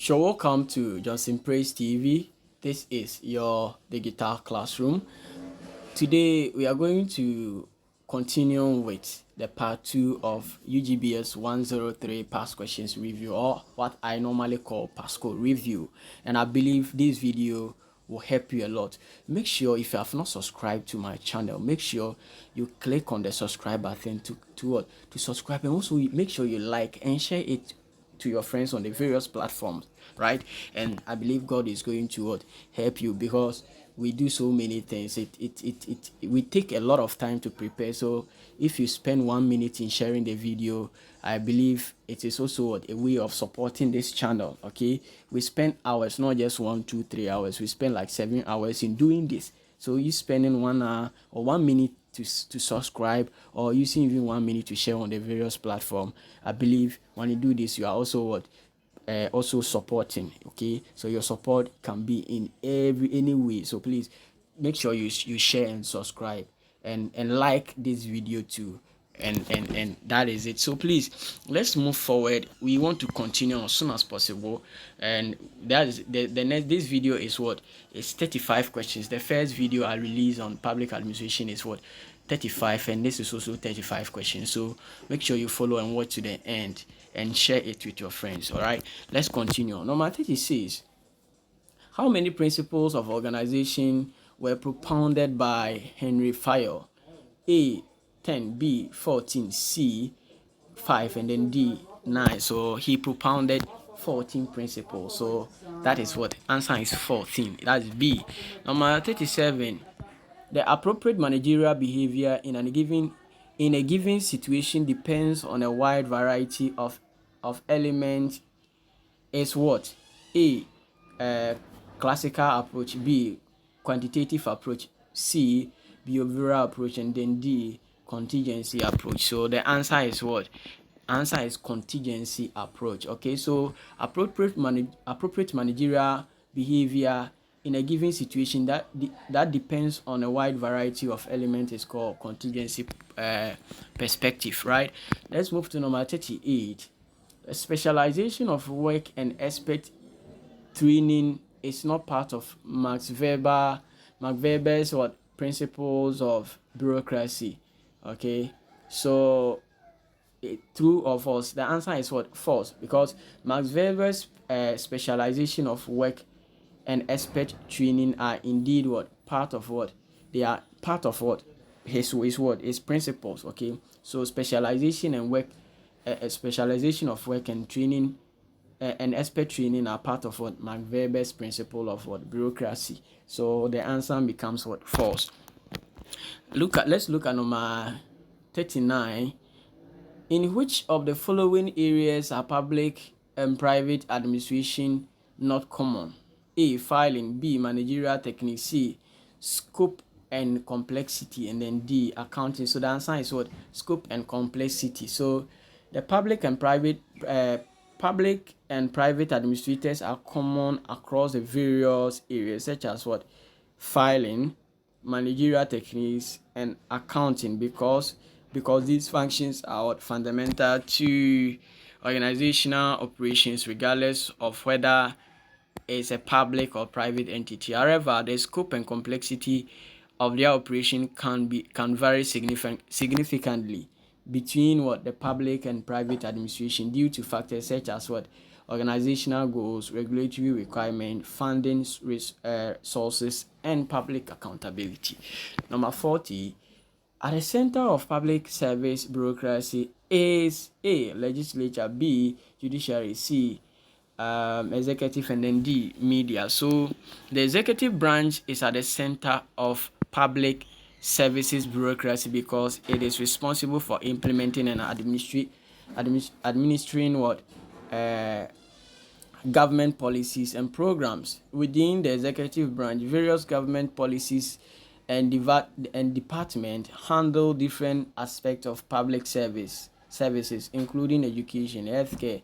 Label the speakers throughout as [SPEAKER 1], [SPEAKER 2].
[SPEAKER 1] So welcome to Johnson Praise TV. This is your digital classroom. Today we are going to continue with the part 2 of UGBS 103 past questions review, or what I normally call Pasco review. And I believe this video will help you a lot. Make sure, if you have not subscribed to my channel, make sure you click on the subscribe button to subscribe, and also make sure you like and share it to your friends on the various platforms, right? And I believe God is going to help you, because we do so many things. It we take a lot of time to prepare. So if you spend 1 minute in sharing the video, I believe it is also a way of supporting this channel. Okay, we spend hours, not just 1, 2, 3 hours. We spend like 7 hours in doing this. So you spending 1 hour or 1 minute to subscribe, or using even 1 minute to share on the various platform, I believe when you do this, you are also also supporting. Okay, so your support can be in any way. So please make sure you share and subscribe, and like this video too. And that is it. So please, let's move forward. We want to continue as soon as possible, and that is the next. This video is what is 35 questions. The first video I released on public administration is what 35, and this is also 35 questions. So make sure you follow and watch to the end and share it with your friends. All right, let's continue. Number 36: how many principles of organization were propounded by Henry Fayol? A 10, B 14, C 5, and then D 9. So he propounded 14 principles. So that is what answer is 14. That's B. Number 37: the appropriate managerial behavior in a given situation depends on a wide variety of elements. Is what? A classical approach, B quantitative approach, C behavioral approach, and then D contingency approach. So the answer is what? Answer is contingency approach. Okay, so appropriate managerial behavior in a given situation that depends on a wide variety of elements is called contingency perspective, right? Let's move to number 38. A specialization of work and expert training is not part of Max Weber's what principles of bureaucracy. Okay, so true or false? The answer is what? False, because Max Weber's specialization of work and expert training are indeed what? Part of what? They are part of what? His what? His principles. Okay, so specialization and work, specialization of work and training and expert training are part of what? Max Weber's principle of what? Bureaucracy. So the answer becomes what? False. Let's look at number 39. In which of the following areas are public and private administration not common? A. Filing. B. Managerial technique. C. Scope and complexity. And then D. Accounting. So the answer is what? Scope and complexity. So the public and private administrators are common across the various areas, such as what? Filing, managerial techniques, and accounting, because these functions are fundamental to organizational operations, regardless of whether it's a public or private entity. However, the scope and complexity of their operation can vary significantly between what? The public and private administration, due to factors such as what? Organizational goals, regulatory requirement, funding sources, and public accountability. Number 40: at the center of public service bureaucracy is A. Legislature, B. Judiciary, C. Executive, and then D. Media. So the executive branch is at the center of public services bureaucracy because it is responsible for implementing and administering what? Government policies and programs. Within the executive branch, various government policies and departments handle different aspects of public services, including education, healthcare,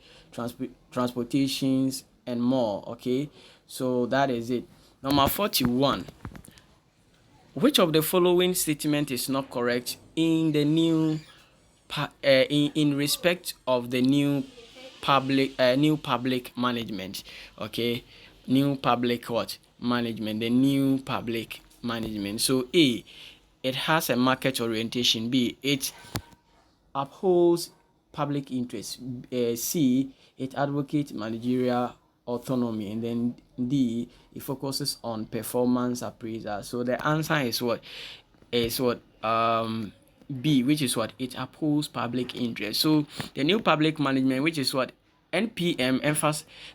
[SPEAKER 1] transportations, and more. Okay, so that is it. Number 41: which of the following statement is not correct in the new in respect of the new new public management. Okay, new public what management, the new public management. So A, it has a market orientation. B, it upholds public interest. C, it advocates managerial autonomy. And then D, it focuses on performance appraisal. So the answer is what? Is what? B, which is what? It upholds public interest. So the new public management, which is what? NPM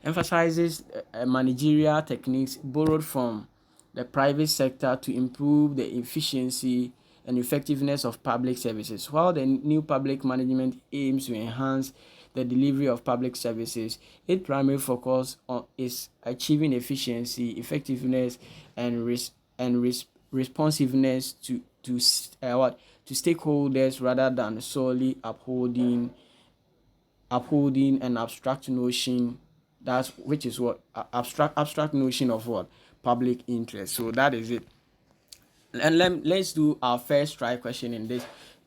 [SPEAKER 1] emphasizes managerial techniques borrowed from the private sector to improve the efficiency and effectiveness of public services, while the new public management aims to enhance the delivery of public services. Its primary focus is achieving efficiency, effectiveness, and responsiveness to stakeholders rather than solely upholding an abstract notion, that's which is what abstract notion of what public interest. So that is it. And let's do our first try question in this.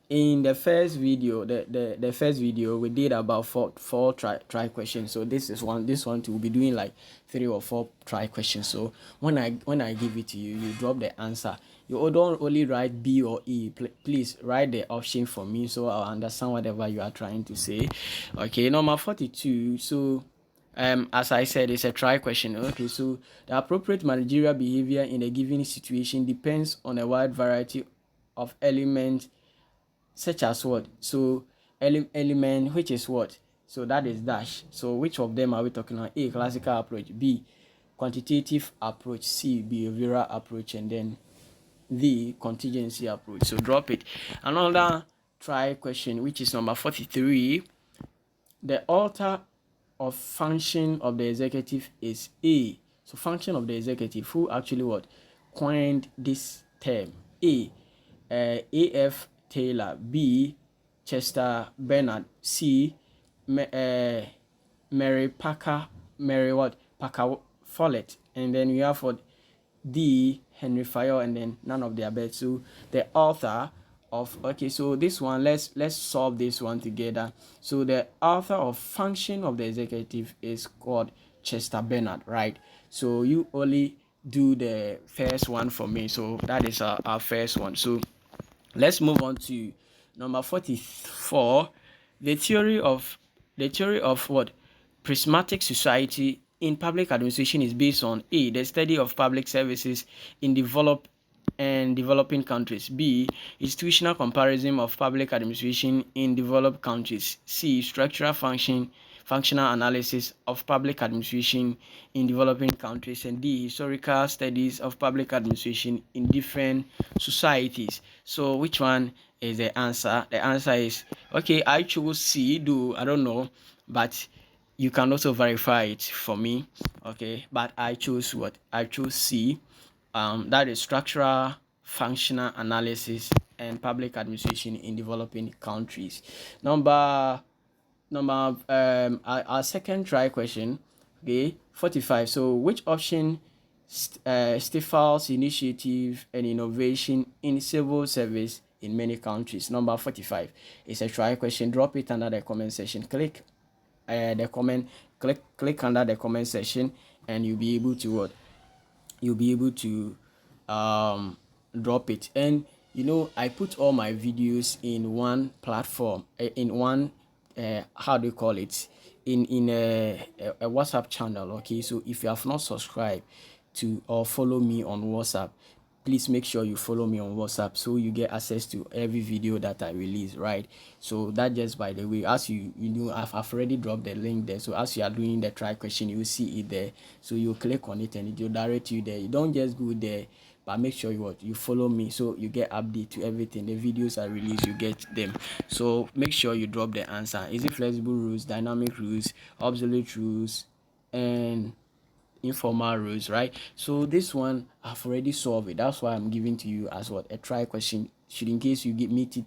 [SPEAKER 1] In the first video, the first video, we did about four try questions. So this one to be doing like 3 or 4 try questions. So when I give it to you, you drop the answer. You don't only write B or E. Please write the option for me so I'll understand whatever you are trying to say. Okay, number 42. So as I said, it's a try question. Okay, so the appropriate managerial behavior in a given situation depends on a wide variety of elements, such as what? So element, which is what? So that is dash. So which of them are we talking about? A, classical approach. B, quantitative approach. C, behavioral approach. And then D, contingency approach. So drop it. Another try question, which is number 43. The author of function of the executive is A. So function of the executive, who actually what coined this term? A. A.F. Taylor. B. Chester Bernard. C. Mary Packer Follett. And then we have what? D. Henry Fayol, and then none of the above. So the author of, okay, so this one, let's solve this one together. So the author of function of the executive is called Chester Bernard, right? So you only do the first one for me. So that is our first one. So let's move on to number 44. The theory of what? Prismatic society in public administration is based on A, the study of public services in developed and developing countries. B, institutional comparison of public administration in developed countries. C, functional analysis of public administration in developing countries. And D, historical studies of public administration in different societies. So which one is the answer? The answer is, okay, I chose C, though I don't know, but you can also verify it for me. Okay, but I chose what? I chose C. That is structural functional analysis and public administration in developing countries. Our second try question. Okay, 45. So which option stifles initiative and innovation in civil service in many countries? Number 45 is a try question. Drop it under the comment section. Click under the comment section, and you'll be able to what? You'll be able to drop it. And I put all my videos in one platform, in one how do you call it, in a WhatsApp channel. Okay, so if you have not subscribed to or follow me on WhatsApp, please make sure you follow me on WhatsApp so you get access to every video that I release, right? So that, just by the way, as you know, I've already dropped the link there. So as you are doing the try question, you will see it there. So you click on it and it will direct you there. You don't just go there, but make sure you follow me so you get update to everything. The videos I release, you get them. So make sure you drop the answer. Is it flexible rules, dynamic rules, obsolete rules, and informal rules, right? So this one I've already solved it. That's why I'm giving to you as what? A try question. Should, in case you meet it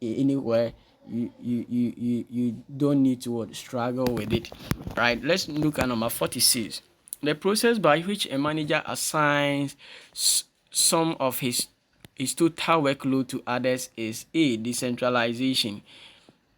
[SPEAKER 1] anywhere, you don't need to struggle with it, right? Let's look at number 46. The process by which a manager assigns some of his total workload to others is A, decentralization.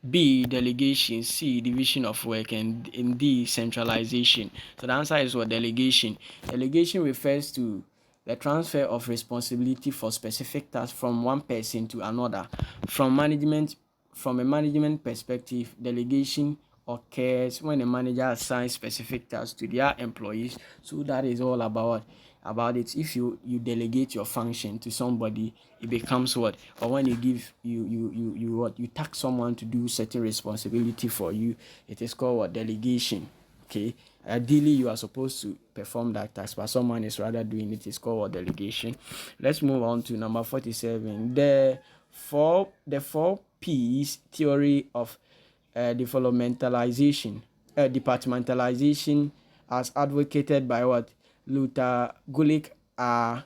[SPEAKER 1] B, delegation, C, division of work, and in D, centralization. So the answer is what? Delegation. Delegation refers to the transfer of responsibility for specific tasks from one person to another. From a management perspective, delegation occurs when a manager assigns specific tasks to their employees. So that is all about it. If you delegate your function to somebody, it becomes what? Or when you give you task someone to do certain responsibility for you, it is called what? Delegation. Okay, ideally you are supposed to perform that task, but someone is rather doing it. It's called what? Delegation. Let's move on to number 47. The four P's theory of departmentalization, as advocated by what? Luther Gulick, are: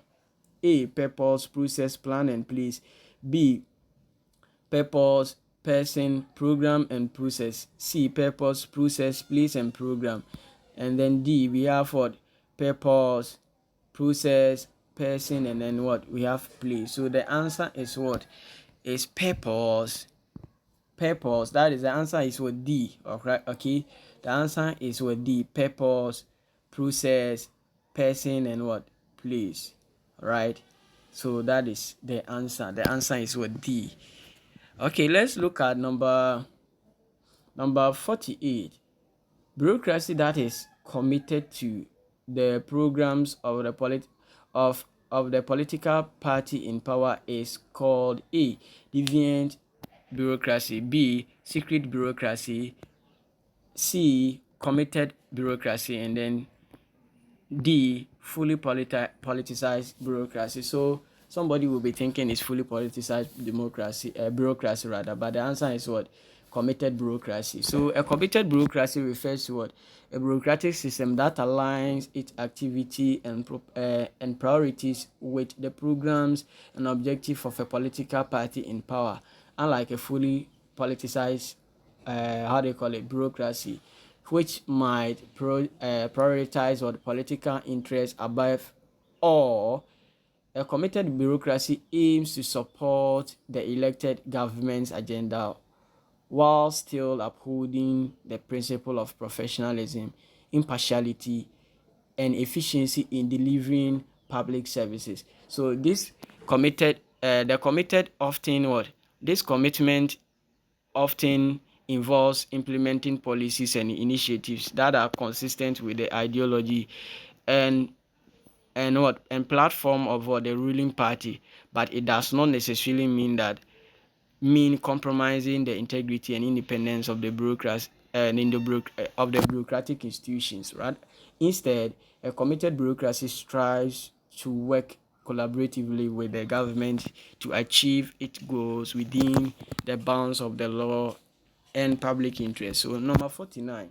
[SPEAKER 1] A, purpose, process, plan, and place; B, purpose, person, program, and process; C, purpose, process, place, and program; and then D, we have what? Purpose, process, person, and then what? We have place. So the answer is what? Is purpose. Purpose. That is the answer is what? D. Okay. The answer is what? D. Purpose, process, person, and what? Place. Right. So that is the answer. The answer is what? D. Okay, let's look at number 48. Bureaucracy that is committed to the programs of the political party in power is called: A, deviant bureaucracy; B, secret bureaucracy; C, committed bureaucracy; and then D, fully politicized bureaucracy. So somebody will be thinking it's fully politicized bureaucracy rather, but the answer is what? Committed bureaucracy. So a committed bureaucracy refers to what? A bureaucratic system that aligns its activity and priorities with the programs and objective of a political party in power. Unlike a fully politicized, how they call it, bureaucracy, which might prioritize what? Political interests above all. A committed bureaucracy aims to support the elected government's agenda while still upholding the principle of professionalism, impartiality, and efficiency in delivering public services. So the committed often what? This commitment often involves implementing policies and initiatives that are consistent with the ideology and and platform of the ruling party, but it does not necessarily mean compromising the integrity and independence of the bureaucracy and of the bureaucratic institutions, right? Instead, a committed bureaucracy strives to work collaboratively with the government to achieve its goals within the bounds of the law and public interest. So number 49.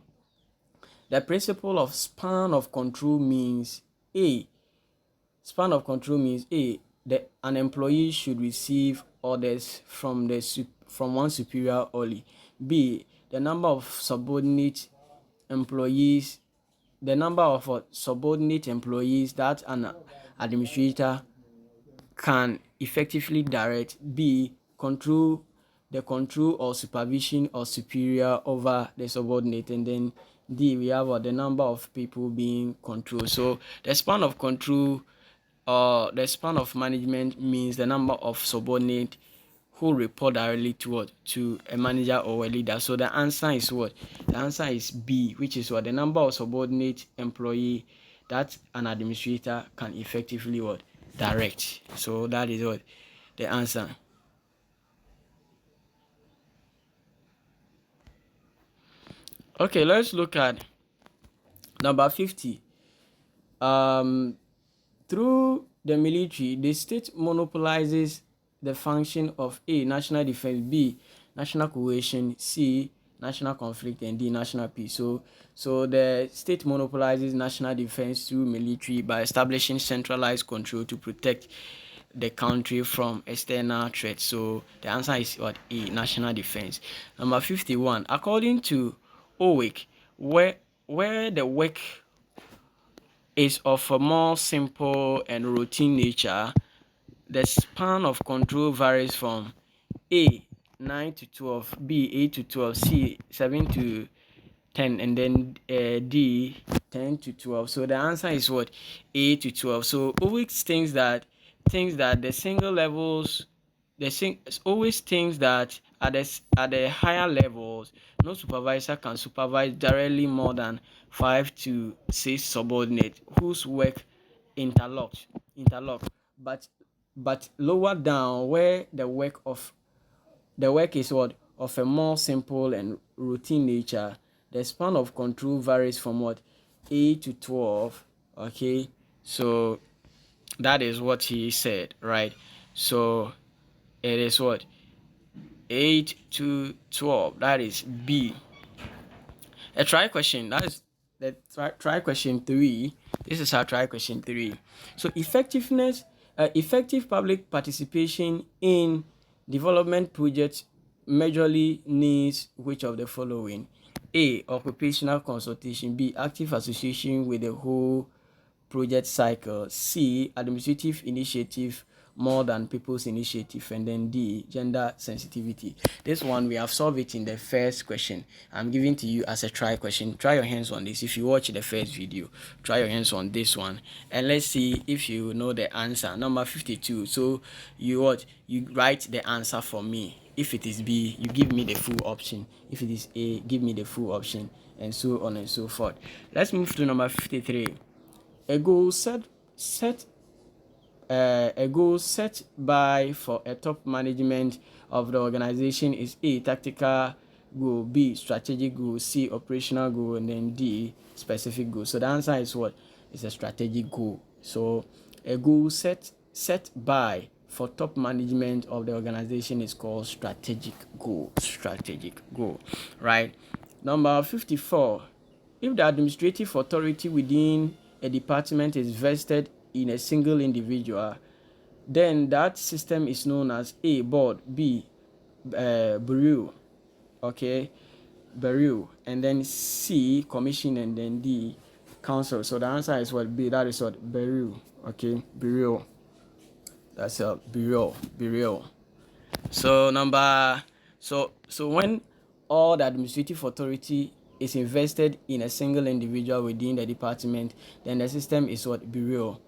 [SPEAKER 1] The principle of span of control means: A, span of control means A, an employee should receive orders from one superior only. B, the number of subordinate employees that an administrator can effectively direct. B, control or supervision or superior over the subordinate. And then D, we have the number of people being controlled. So the span of control or the span of management means the number of subordinate who report directly to what? To a manager or a leader. So the answer is what? The answer is B, which is what? The number of subordinate employee that an administrator can effectively what? Direct. So that is what? The answer. Okay, let's look at number 50. Through the military, the state monopolizes the function of A, national defense; B, national cohesion; C, national conflict; and D, national peace. So the state monopolizes national defense through military by establishing centralized control to protect the country from external threats. So the answer is what? A, national defense. Number 51. According to OWIC, where the work is of a more simple and routine nature, the span of control varies from: A, 9 to 12, B 8 to 12, C 7 to 10, and then D 10 to 12. So the answer is what? 8 to 12. So always things that the single levels, always things that at the higher levels, no supervisor can supervise directly more than 5 to 6 subordinates whose work interlock. But lower down, where the work is what? Of a more simple and routine nature, the span of control varies from what? 8 to 12. Okay, so that is what he said, right? So it is what? 8 to 12. That is B. A try question. That is the try question 3. This is our try question 3. So effective public participation in development projects majorly needs which of the following? A. Occupational consultation. B. Active association with the whole project cycle. C. Administrative initiative more than people's initiative. And then D. Gender sensitivity. This one we have solved it in the first question. I'm giving to you as a try question. Try your hands on this. If you watch the first video, try your hands on this one, and let's see if you know the answer. Number 52. So you write the answer for me. If it is B, you give me the full option. If it is A, give me the full option, and so on and so forth. Let's move to number 53. A goal set by for a top management of the organization is A. Tactical goal, B. Strategic goal, C. Operational goal, and then D. Specific goal. So the answer is what? It's a strategic goal. So a goal set by for top management of the organization is called strategic goal. Strategic goal, right? Number 54. If the administrative authority within a department is vested in a single individual, then that system is known as A. Board, B. Bureau, okay, Bureau, and then C. Commission, and then D. Council. So the answer is what? B. That is what? Bureau, okay, Bureau. That's a Bureau. So when all the administrative authority is invested in a single individual within the department, then the system is what? Bureau.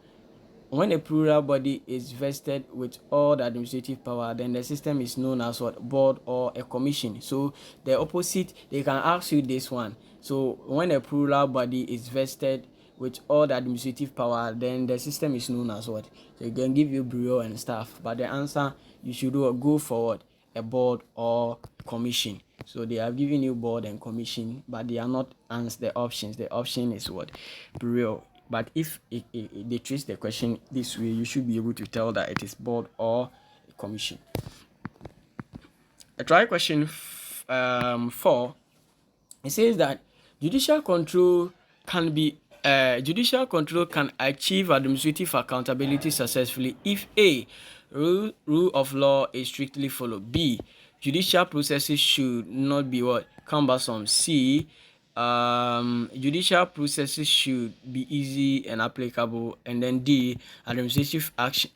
[SPEAKER 1] When a plural body is vested with all the administrative power, then the system is known as what? Board or a commission. So the opposite, they can ask you this one. So when a plural body is vested with all the administrative power, then the system is known as what? They can give you bureau and stuff, but the answer you should go forward, a board or commission. So they have given you board and commission, but they are not answer the options. The option is what? Bureau. But if they trace the question this way, you should be able to tell that it is board or a commission. A try question 4. It says that judicial control can achieve administrative accountability successfully if A. Rule of law is strictly followed. B. Judicial processes should not be what? Cumbersome. C. Judicial processes should be easy and applicable, and then D. Administrative action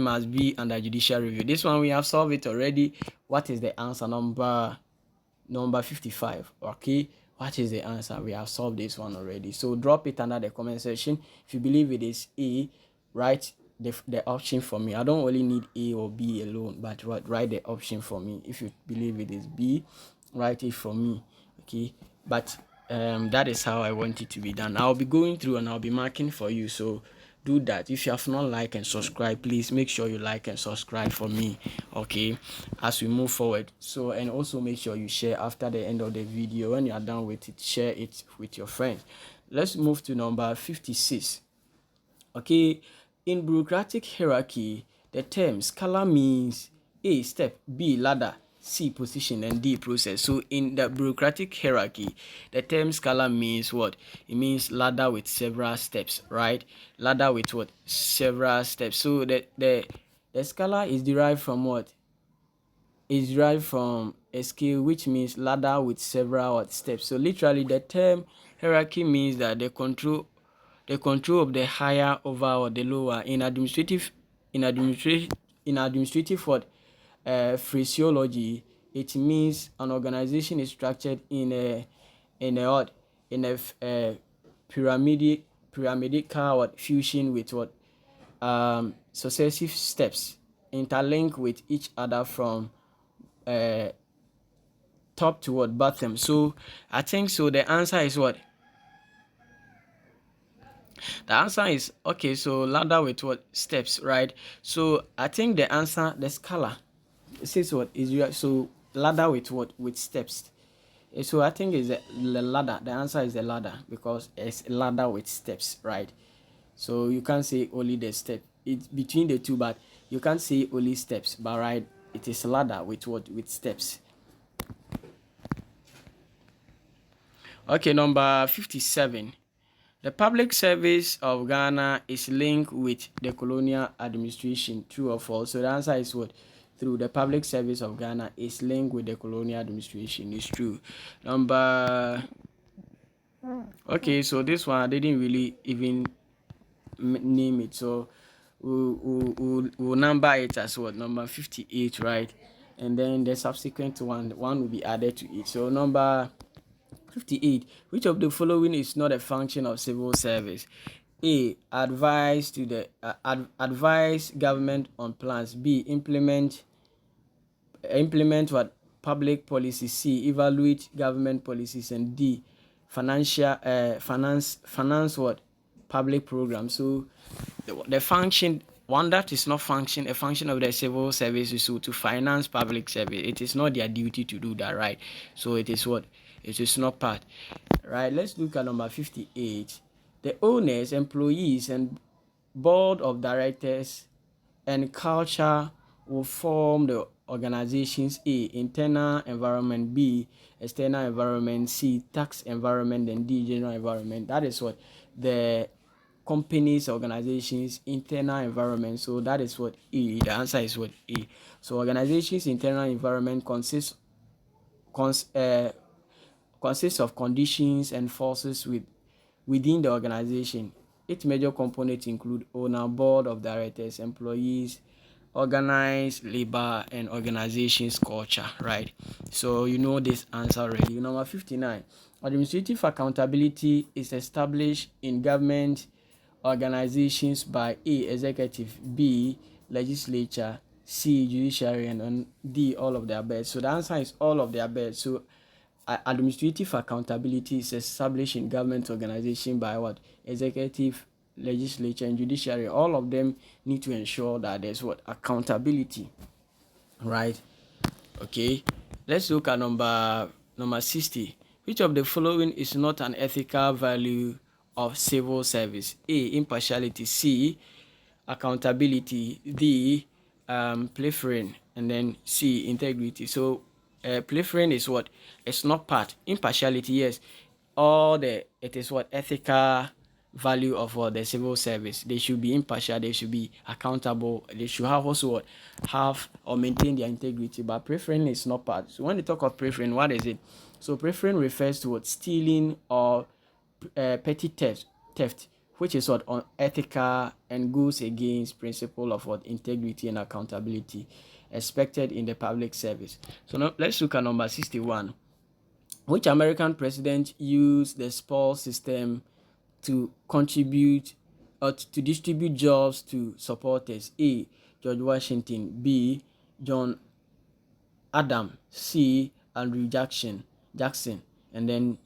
[SPEAKER 1] must be under judicial review. This one we have solved it already. What is the answer? Number 55. Okay, what is the answer? We have solved this one already. So drop it under the comment section. If you believe it is A, write the option for me. I don't only need A or B alone, but write the option for me. If you believe it is B, write it for me. Okay, but that is how I want it to be done. I'll be going through and I'll be marking for you, so do that. If you have not liked and subscribed, please make sure you like and subscribe for me, okay, as we move forward. So, and also make sure you share after the end of the video. When you are done with it, share it with your friends. Let's move to number 56. Okay, in bureaucratic hierarchy, the term scala means A. Step, B. Ladder, C. Position, and D. Process. So in the bureaucratic hierarchy, the term scala means what? It means ladder with several steps, right? Ladder with what? Several steps. So the scala is derived from what? Is derived from a scale, which means ladder with several steps. So literally the term hierarchy means that the control of the higher over or the lower. In administrative what? phraseology, it means an organization is structured in a pyramidal fusion with successive steps interlink with each other from uh, top to bottom. So I think so. The answer is what? The answer is okay. So ladder with what? Steps, right? So I think the answer, the scala, it says what is your so ladder with what? With steps. So I think it's the ladder. The answer is the ladder because it's a ladder with steps, right? So you can't say only the step. It's between the two, but you can't say only steps. But right, it is ladder with what? With steps. Okay, number 57. The public service of Ghana is linked with the colonial administration. True or false? So the answer is what? Through the public service of Ghana is linked with the colonial administration. It's true. Number. Okay, so this one I didn't really even name it. So we'll number it as what? Number 58, right? And then the subsequent one will be added to it. So number 58. Which of the following is not a function of civil service? A. Advise to the advise government on plans. B. Implement what? Public policy. C. Evaluate government policies. And D. Finance what? Public programs. So the function one that is not a function of the civil service is to finance public service. It is not their duty to do that, right? So it is what? It is not part. Right, let's look at number 58. The owners, employees, and board of directors and culture will form the organizations. A. Internal environment. B. External environment. C. Tax environment. And D. General environment. That is what? The companies, organizations, internal environment. So that is what E. The answer is what? A. So organizations internal environment consists of conditions and forces within the organization. Its major components include owner, board of directors, employees, organized labor, and organization's culture, right? So you know this answer already. Number 59. Administrative accountability is established in government organizations by A. Executive, B. Legislature, C. Judiciary, and D. All of the above. So the answer is all of the above. So administrative accountability is established in government organization by what? Executive, legislature, and judiciary. All of them need to ensure that there's what? Accountability, right? Okay, let's look at number 60. Which of the following is not an ethical value of civil service? A. Impartiality. C. Accountability. D. Plethering. And then C. Integrity. So plethering is what? It's not part. Impartiality, yes. It is what? Ethical value of what? The civil service. They should be impartial. They should be accountable. They should have also what? Have or maintain their integrity. But plethering is not part. So when they talk of plethering, what is it? So plethering refers to what? Stealing or petty theft, which is what? Unethical and goes against principle of what? Integrity and accountability expected in the public service. So now let's look at number 61. Which American president used the spoils system to contribute or to distribute jobs to supporters? A. George Washington. B. John Adams. C. Andrew Jackson. And then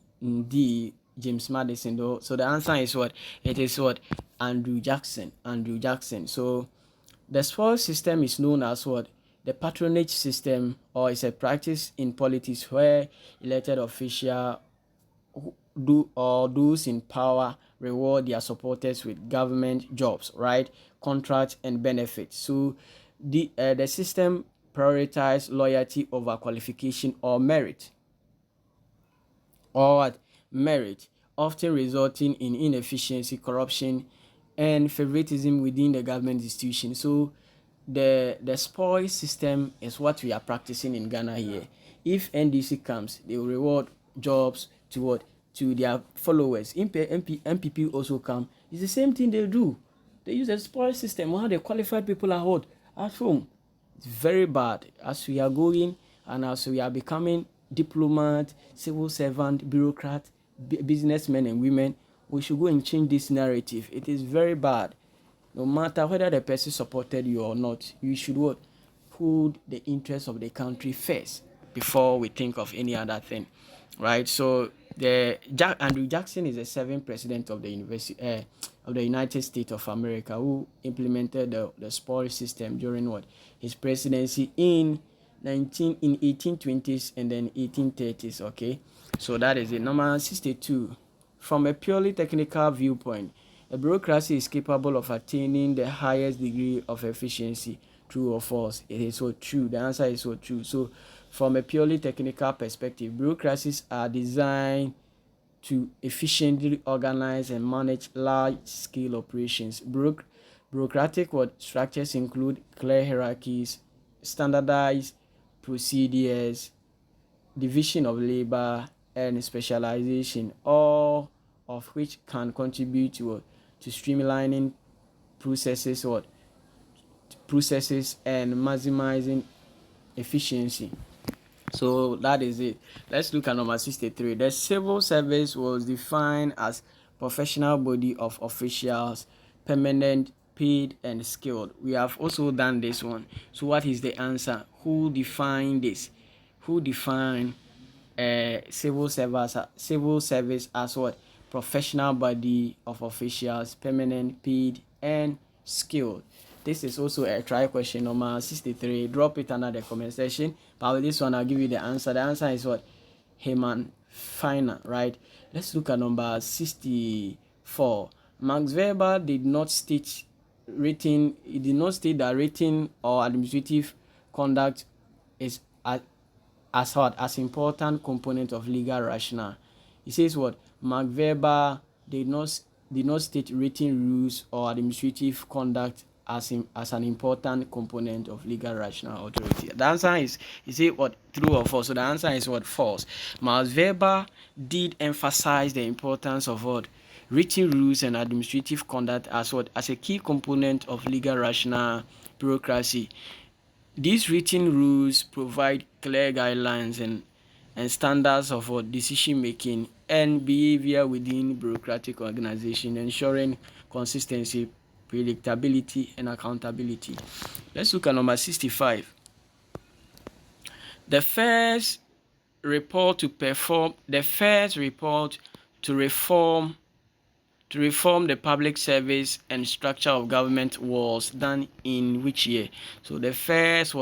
[SPEAKER 1] D. James Madison. So the answer is what? It is what? Andrew Jackson. So the spoils system is known as what? The patronage system, or is a practice in politics where elected officials those in power reward their supporters with government jobs, right? Contracts and benefits. So the system prioritizes loyalty over qualification or merit. Often resulting in inefficiency, corruption, and favoritism within the government institution. So the spoil system is what we are practicing in Ghana here. If NDC comes, they will reward jobs to what? To their followers. MPP also come. It's the same thing they do. They use a spoil system. How the qualified people are at home. It's very bad. As we are going and as we are becoming diplomat, civil servant, bureaucrat, businessmen and women, we should go and change this narrative. It is very bad. No matter whether the person supported you or not, you should what? Put the interests of the country first before we think of any other thing, right? So Andrew Jackson is the seventh president of the of the United States of America who implemented the spoil system during what his presidency in 1820s and then 1830s. Okay, so that is it. Number 62. From a purely technical viewpoint, a bureaucracy is capable of attaining the highest degree of efficiency. True or false? It is so true. The answer is so true. So, from a purely technical perspective, bureaucracies are designed to efficiently organize and manage large-scale operations. Bureaucratic structures include clear hierarchies, standardized procedures, division of labor, and specialization, all of which can contribute to streamlining processes and maximizing efficiency. So that is it. Let's look at number 63. The civil service was defined as professional body of officials, permanent, paid, and skilled. We have also done this one. So what is the answer? Who defined this? Who defined civil service as what? Professional body of officials, permanent, paid, and skilled. This is also a try question, number 63. Drop it under the comment section. But with this one, I'll give you the answer. The answer is what? Heyman Finer, right? Let's look at number 64. Max Weber did not state that written or administrative conduct is as important component of legal rationale. He says what? Max Weber did not state written rules or administrative conduct as an important component of legal rational authority. The answer is it what? True or false? So the answer is what? False. Max Weber did emphasize the importance of what? Written rules and administrative conduct as what? As a key component of legal rational bureaucracy. These written rules provide clear guidelines and standards of what? Decision making and behavior within bureaucratic organization, ensuring consistency, predictability, and accountability. Let's look at number 65. The first report to reform the public service and structure of government was done in which year? So the first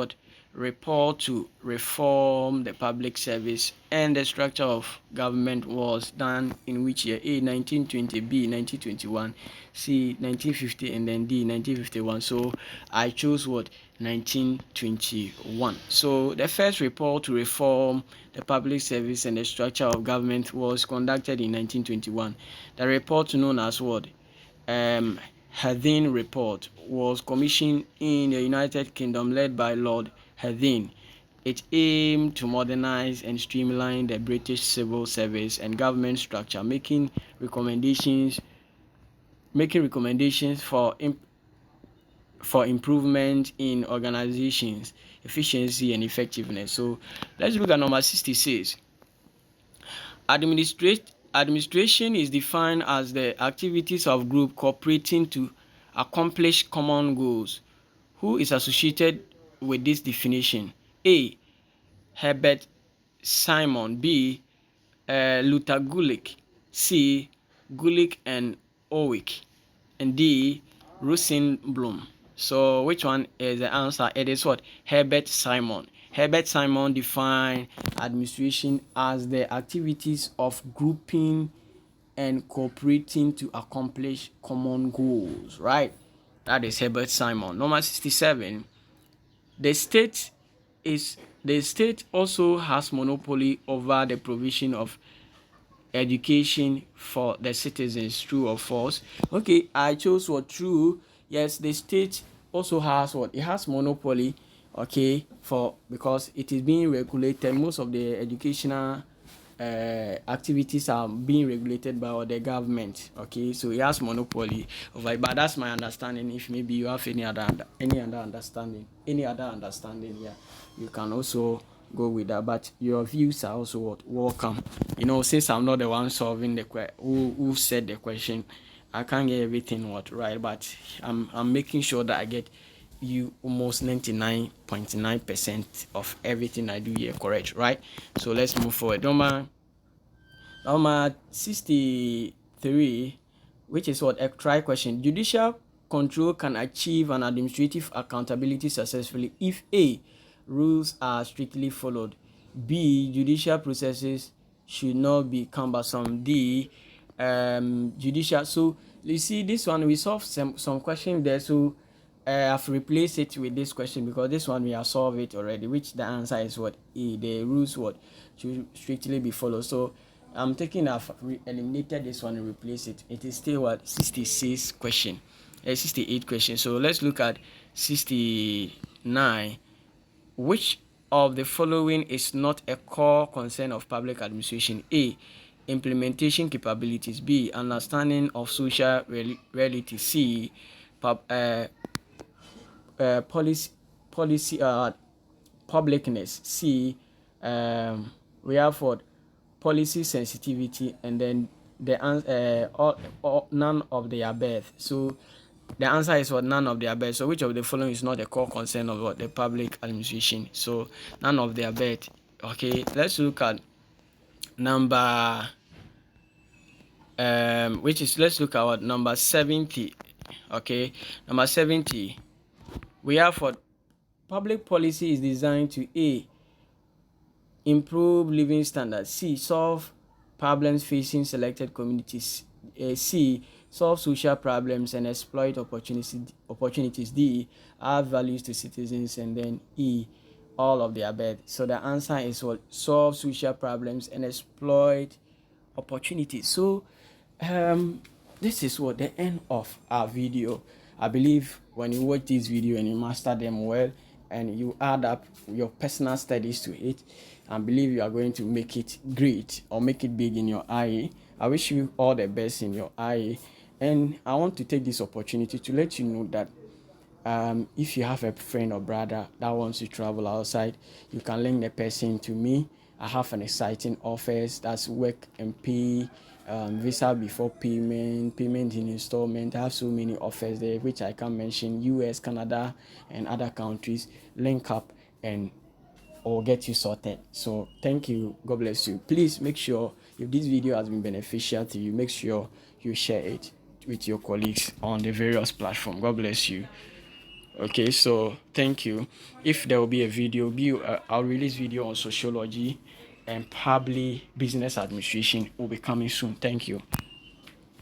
[SPEAKER 1] report to reform the public service and the structure of government was done in which year? A, 1920, B, 1921, C, 1950, and then D, 1951. So I chose 1921. So the first report to reform the public service and the structure of government was conducted in 1921. The report, known as Herthin Report, was commissioned in the United Kingdom, led by Lord Herthin. It aimed to modernize and streamline the British civil service and government structure, making recommendations for improvement in organizations, efficiency, and effectiveness. So let's look at number 66. Administration is defined as the activities of group cooperating to accomplish common goals. Who is associated with this definition? A, Herbert Simon. B, Luther Gulick. C, Gulick and Owick. And D, Rosenblum. So which one is the answer? It is what? Herbert Simon. Herbert Simon defined administration as the activities of grouping and cooperating to accomplish common goals, right? That is Herbert Simon. Number 67. The state also has monopoly over the provision of education for the citizens. True or false? Okay, I chose true. Yes, the state also has it has monopoly, okay, because it is being regulated. Most of the educational activities are being regulated by the government. Okay, so he has monopoly over it. But that's my understanding. If maybe you have any other understanding, yeah, you can also go with that. But your views are also welcome. You know, since I'm not the one solving the who said the question, I can't get everything right. But I'm making sure that I get you almost 99.9% of everything I do here correct, right? So let's move forward. Number 63, which is what a try question. Judicial control can achieve an administrative accountability successfully if A, rules are strictly followed, B, judicial processes should not be cumbersome, D, judicial. So you see this one, we solved some question there. So I've replaced it with this question because this one we have solved it already, which the answer is what A, the rules what should strictly be followed. So I'm taking I've eliminated this one and replace it. It is still what 66 question, 68 question. So let's look at 69. Which of the following is not a core concern of public administration? A, implementation capabilities. B, understanding of social reality. C, policy publicness. C, we have for policy sensitivity, and then the answer none of the above. So the answer is what none of the above. So which of the following is not a core concern of what the public administration? So none of the above. Okay, let's look at number let's look at what number 70. Okay, number 70, we have what public policy is designed to A, improve living standards, C, solve problems facing selected communities, C, solve social problems and exploit opportunities, D, add values to citizens, and then E, all of the above. So the answer is what solve social problems and exploit opportunities. So this is what the end of our video. I believe when you watch this video and you master them well and you add up your personal studies to it, I believe you are going to make it great or make it big in your IA. I wish you all the best in your IA, and I want to take this opportunity to let you know that if you have a friend or brother that wants to travel outside, you can link the person to me. I have an exciting offers, that's work and pay, visa before payment, payment in installment. I have so many offers there which I can mention, US, Canada, and other countries. Link up and or get you sorted. So thank you, God bless you. Please make sure if this video has been beneficial to you, make sure you share it with your colleagues on the various platforms. God bless you. Okay, so thank you. If there will be a video, I'll release video on sociology and probably business administration will be coming soon. Thank you.